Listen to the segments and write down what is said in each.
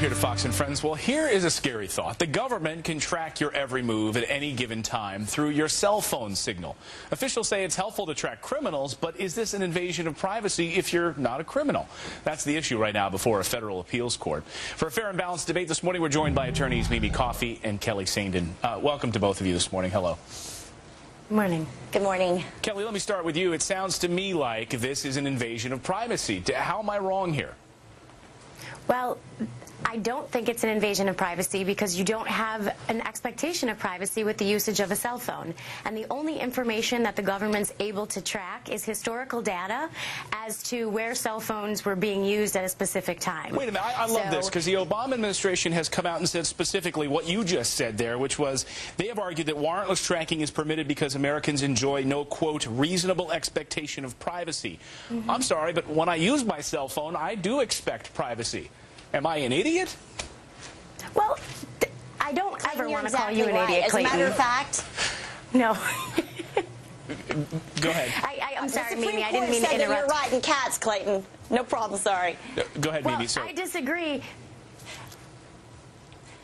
here to Fox and Friends. Well, here is a scary thought. The government can track your every move at any given time through your cell phone signal. Officials say it's helpful to track criminals, but is this an invasion of privacy if you're not a criminal? That's the issue right now before a federal appeals court. For a fair and balanced debate this morning, we're joined by attorneys Mimi Coffey and Kelly Saindon. Welcome to both of you this morning. Hello. Good morning. Good morning. Kelly, let me start with you. It sounds to me like this is an invasion of privacy. How am I wrong here? Well, I don't think it's an invasion of privacy because you don't have an expectation of privacy with the usage of a cell phone. And the only information that the government's able to track is historical data as to where cell phones were being used at a specific time. Wait a minute, I love this because the Obama administration has come out and said specifically what you just said there, which was they have argued that warrantless tracking is permitted because Americans enjoy no, quote, reasonable expectation of privacy. I'm sorry, but when I use my cell phone, I do expect privacy. Am I an idiot? Well, I don't ever want to call you an idiot, Clayton. As a matter of fact, no. Go ahead. I'm sorry, Mimi. I the didn't mean Supreme Court to said that interrupt. you're right in cats, Clayton. No problem, sorry. Go ahead, Well, Mimi. I disagree.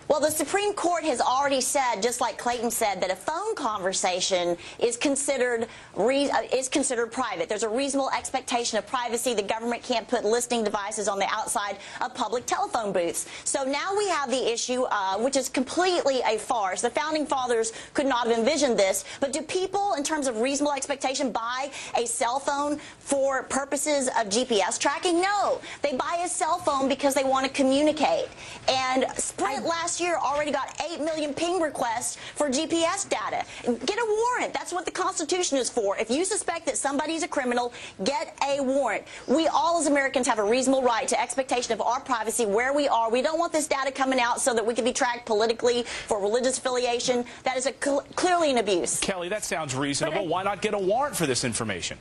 Well, the Supreme Court has already said, just like Clayton said, that a phone conversation is considered private. There's a reasonable expectation of privacy. The government can't put listening devices on the outside of public telephone booths. So now we have the issue, which is completely a farce. The Founding Fathers could not have envisioned this. But do people, in terms of reasonable expectation, buy a cell phone for purposes of GPS tracking? No. They buy a cell phone because they want to communicate. And Sprint last year already got 8 million ping requests for GPS data. Get a warrant. That's what the Constitution is for. If you suspect that somebody's a criminal, get a warrant. We all as Americans have a reasonable right to expectation of our privacy where we are. We don't want this data coming out so that we can be tracked politically for religious affiliation. That is clearly an abuse. Kelly, that sounds reasonable. Why not get a warrant for this information?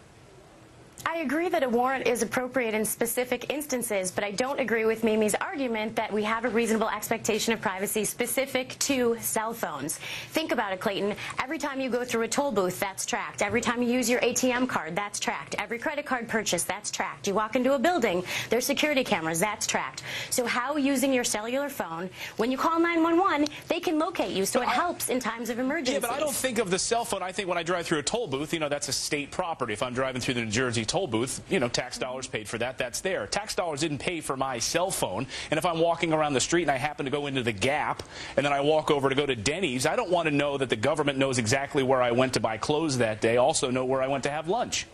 I agree that a warrant is appropriate in specific instances, but I don't agree with Mimi's argument that we have a reasonable expectation of privacy specific to cell phones. Think about it, Clayton. Every time you go through a toll booth, that's tracked. Every time you use your ATM card, that's tracked. Every credit card purchase, that's tracked. You walk into a building, there's security cameras, that's tracked. So how using your cellular phone, when you call 911, they can locate you, so it helps in times of emergency. Yeah, but I don't think of the cell phone. I think when I drive through a toll booth, that's a state property. If I'm driving through the New Jersey toll booth, tax dollars paid for that. That's there. Tax dollars didn't pay for my cell phone. And if I'm walking around the street and I happen to go into the Gap and then I walk over to go to Denny's, I don't want to know that the government knows exactly where I went to buy clothes that day, also know where I went to have lunch.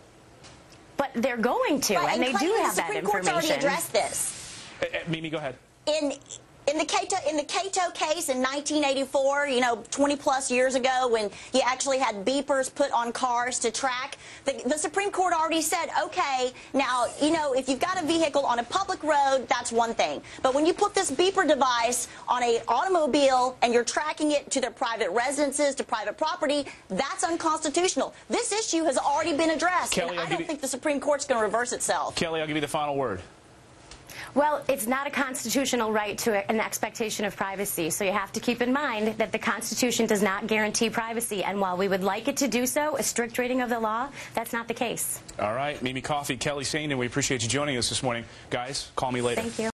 But they're going to, and they do have that information. The Supreme Court's already addressed this. Mimi, go ahead. In the Cato case in 1984, 20-plus years ago, when you actually had beepers put on cars to track, the Supreme Court already said, okay, now, if you've got a vehicle on a public road, that's one thing. But when you put this beeper device on an automobile and you're tracking it to their private residences, to private property, that's unconstitutional. This issue has already been addressed, Kelly, and I don't think the Supreme Court's going to reverse itself. Kelly, I'll give you the final word. Well, it's not a constitutional right to an expectation of privacy, so you have to keep in mind that the Constitution does not guarantee privacy, and while we would like it to do so, a strict reading of the law, that's not the case. All right, Mimi Coffey, Kelly Saindon, we appreciate you joining us this morning. Guys, call me later. Thank you.